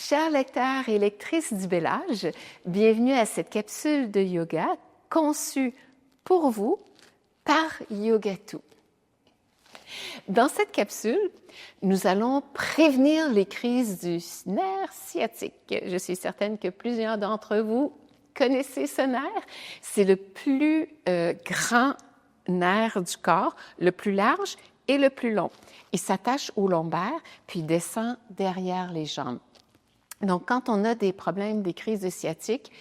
Chers lecteurs et lectrices du bel âge, bienvenue à cette capsule de yoga conçue pour vous par Yogatou. Dans cette capsule, nous allons prévenir les crises du nerf sciatique. Je suis certaine que plusieurs d'entre vous connaissez ce nerf. C'est le plus grand nerf du corps, le plus large et le plus long. Il s'attache au lombaire puis descend derrière les jambes. Donc, quand on a des problèmes, des crises de sciatique,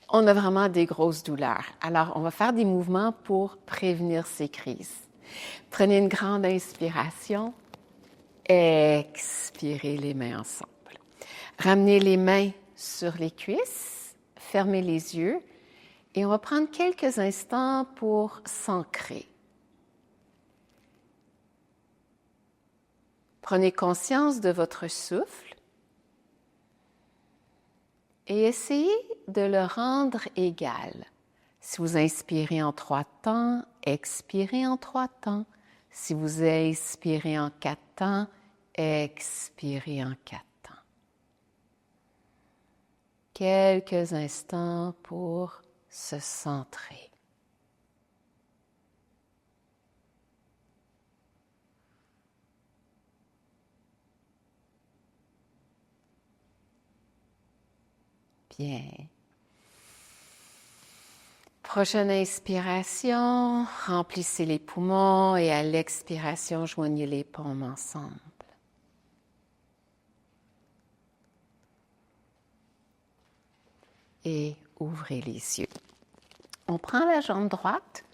on a vraiment des grosses douleurs. Alors, on va faire des mouvements pour prévenir ces crises. Prenez une grande inspiration. Expirez les mains ensemble. Ramenez les mains sur les cuisses. Fermez les yeux. Et on va prendre quelques instants pour s'ancrer. Prenez conscience de votre souffle. Et essayez de le rendre égal. Si vous inspirez en 3 temps, expirez en 3 temps. Si vous inspirez en 4 temps, expirez en 4 temps. Quelques instants pour se centrer. Bien. Prochaine inspiration, remplissez les poumons et à l'expiration, joignez les paumes ensemble. Et ouvrez les yeux. On prend la jambe droite.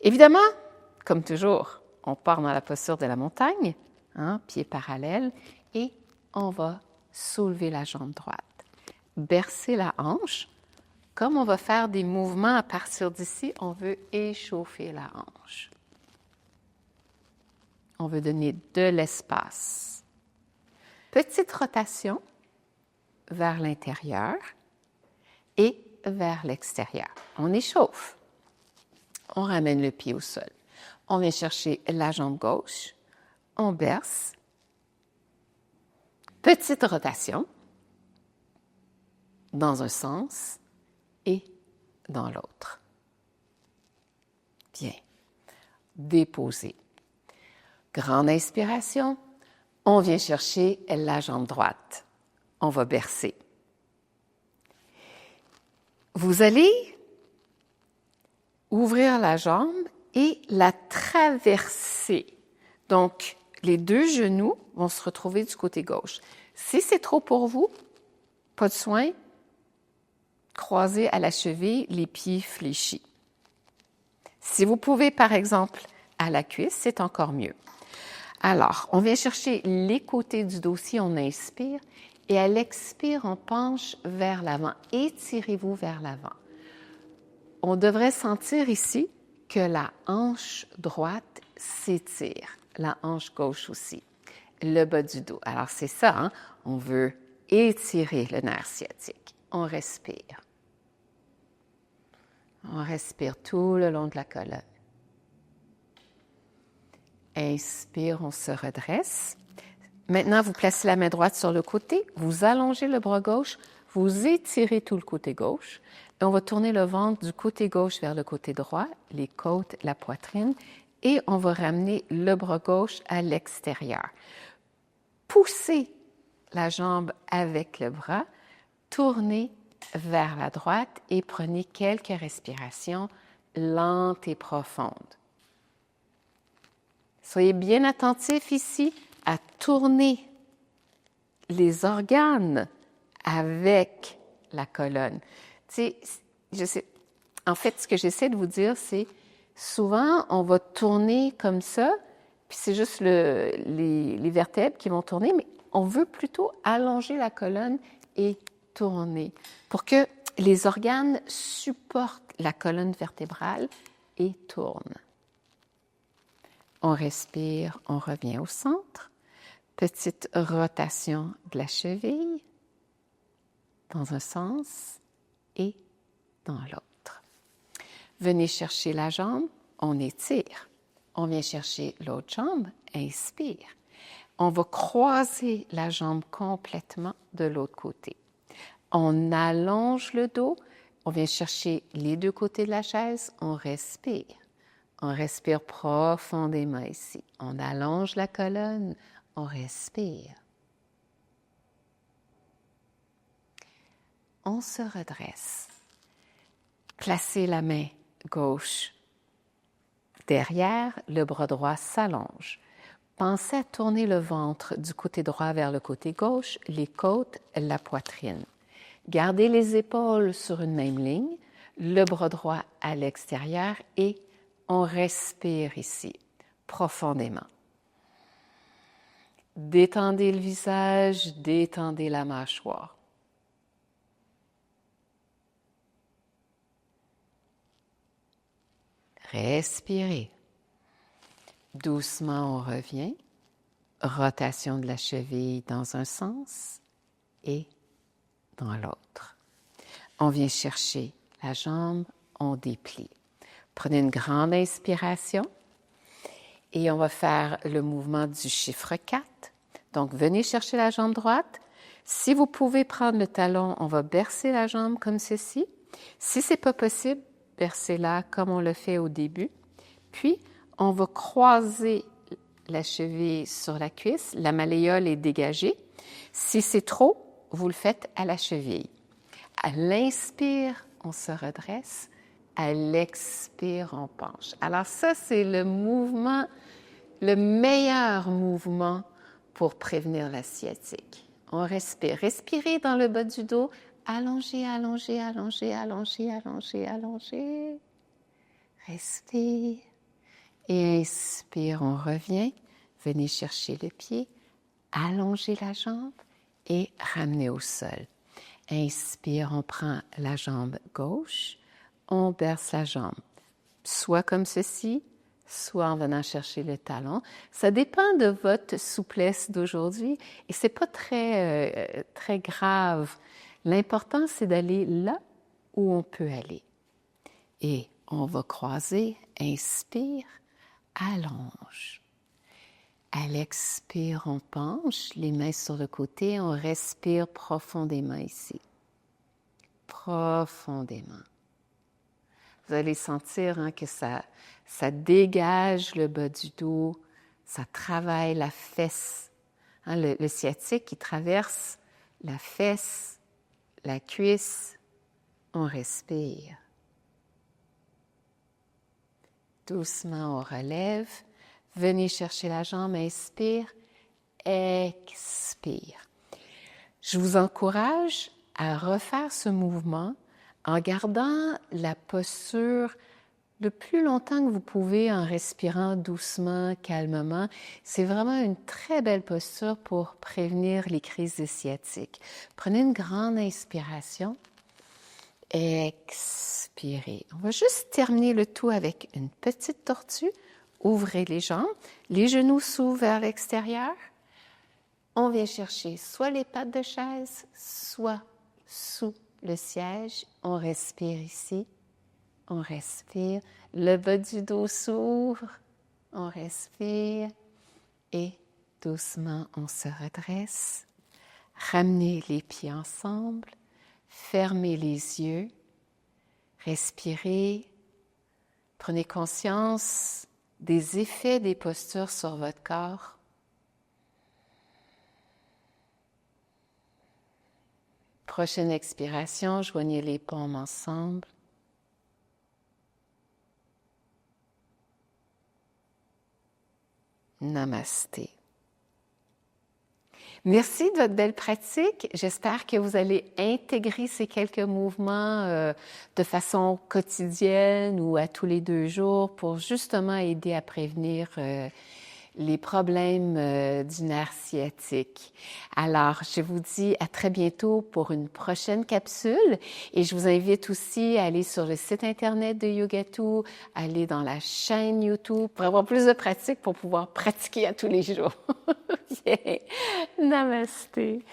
Évidemment, comme toujours, on part dans la posture de la montagne, pieds parallèles, et on va soulever la jambe droite. Bercer la hanche. Comme on va faire des mouvements à partir d'ici, on veut échauffer la hanche. On veut donner de l'espace. Petite rotation vers l'intérieur et vers l'extérieur. On échauffe. On ramène le pied au sol. On vient chercher la jambe gauche. On berce. Petite rotation dans un sens et dans l'autre. Bien. Déposer. Grande inspiration. On vient chercher la jambe droite. On va bercer. Vous allez ouvrir la jambe et la traverser. Donc, les 2 genoux vont se retrouver du côté gauche. Si c'est trop pour vous, pas de soin, croisez à la cheville, les pieds fléchis. Si vous pouvez, par exemple, à la cuisse, c'est encore mieux. Alors, on vient chercher les côtés du dos si on inspire et à l'expire, on penche vers l'avant. Étirez-vous vers l'avant. On devrait sentir ici que la hanche droite s'étire, la hanche gauche aussi, le bas du dos. Alors, c'est ça, on veut étirer le nerf sciatique. On respire. On respire tout le long de la colonne. Inspire, on se redresse. Maintenant, vous placez la main droite sur le côté, vous allongez le bras gauche, vous étirez tout le côté gauche et on va tourner le ventre du côté gauche vers le côté droit, les côtes, la poitrine et on va ramener le bras gauche à l'extérieur. Poussez la jambe avec le bras, tournez vers la droite et prenez quelques respirations lentes et profondes. Soyez bien attentifs ici à tourner les organes avec la colonne. Tu sais, en fait, ce que j'essaie de vous dire, c'est souvent, on va tourner comme ça, puis c'est juste les vertèbres qui vont tourner, mais on veut plutôt allonger la colonne et tourner pour que les organes supportent la colonne vertébrale et tournent. On respire, on revient au centre. Petite rotation de la cheville dans un sens et dans l'autre. Venez chercher la jambe, on étire. On vient chercher l'autre jambe, inspire. On va croiser la jambe complètement de l'autre côté. On allonge le dos, on vient chercher les deux côtés de la chaise, on respire. On respire profondément ici. On allonge la colonne, on respire. On se redresse. Placez la main gauche derrière, le bras droit s'allonge. Pensez à tourner le ventre du côté droit vers le côté gauche, les côtes, la poitrine. Gardez les épaules sur une même ligne, le bras droit à l'extérieur et on respire ici, profondément. Détendez le visage, détendez la mâchoire. Respirez. Doucement, on revient. Rotation de la cheville dans un sens et dans l'autre. On vient chercher la jambe, on déplie. Prenez une grande inspiration et on va faire le mouvement du chiffre 4. Donc, venez chercher la jambe droite. Si vous pouvez prendre le talon, on va bercer la jambe comme ceci. Si ce n'est pas possible, bercez-la comme on le fait au début. Puis, on va croiser la cheville sur la cuisse. La malléole est dégagée. Si c'est trop, vous le faites à la cheville. À l'inspire, on se redresse. À l'expire, on penche. Alors ça, c'est le mouvement, le meilleur mouvement pour prévenir la sciatique. On respire. Respirez dans le bas du dos. Allongez, allongez, allongez, allongez, allongez, allongez. Respire. Et inspire, on revient. Venez chercher le pied. Allongez la jambe et ramenez au sol. Inspire, on prend la jambe gauche. On berce la jambe, soit comme ceci, soit en venant chercher le talon. Ça dépend de votre souplesse d'aujourd'hui et c'est pas très grave. L'important, c'est d'aller là où on peut aller. Et on va croiser, inspire, allonge. À l'expire, on penche, les mains sur le côté, on respire profondément ici. Profondément. Vous allez sentir que ça dégage le bas du dos, ça travaille la fesse. Le sciatique qui traverse la fesse, la cuisse, on respire. Doucement, on relève. Venez chercher la jambe, inspire, expire. Je vous encourage à refaire ce mouvement en gardant la posture le plus longtemps que vous pouvez en respirant doucement, calmement. C'est vraiment une très belle posture pour prévenir les crises de sciatique. Prenez une grande inspiration. Expirez. On va juste terminer le tout avec une petite tortue. Ouvrez les jambes. Les genoux s'ouvrent vers l'extérieur. On vient chercher soit les pattes de chaise, soit sous le siège. On respire ici. On respire. Le bas du dos s'ouvre. On respire. Et doucement, on se redresse. Ramenez les pieds ensemble. Fermez les yeux. Respirez. Prenez conscience des effets des postures sur votre corps. Prochaine expiration, joignez les paumes ensemble. Namasté. Merci de votre belle pratique. J'espère que vous allez intégrer ces quelques mouvements de façon quotidienne ou à tous les 2 jours pour justement aider à prévenir les problèmes du nerf sciatique. Alors, je vous dis à très bientôt pour une prochaine capsule et je vous invite aussi à aller sur le site internet de Yogatou, aller dans la chaîne YouTube pour avoir plus de pratique pour pouvoir pratiquer à tous les jours. Yeah. Namasté.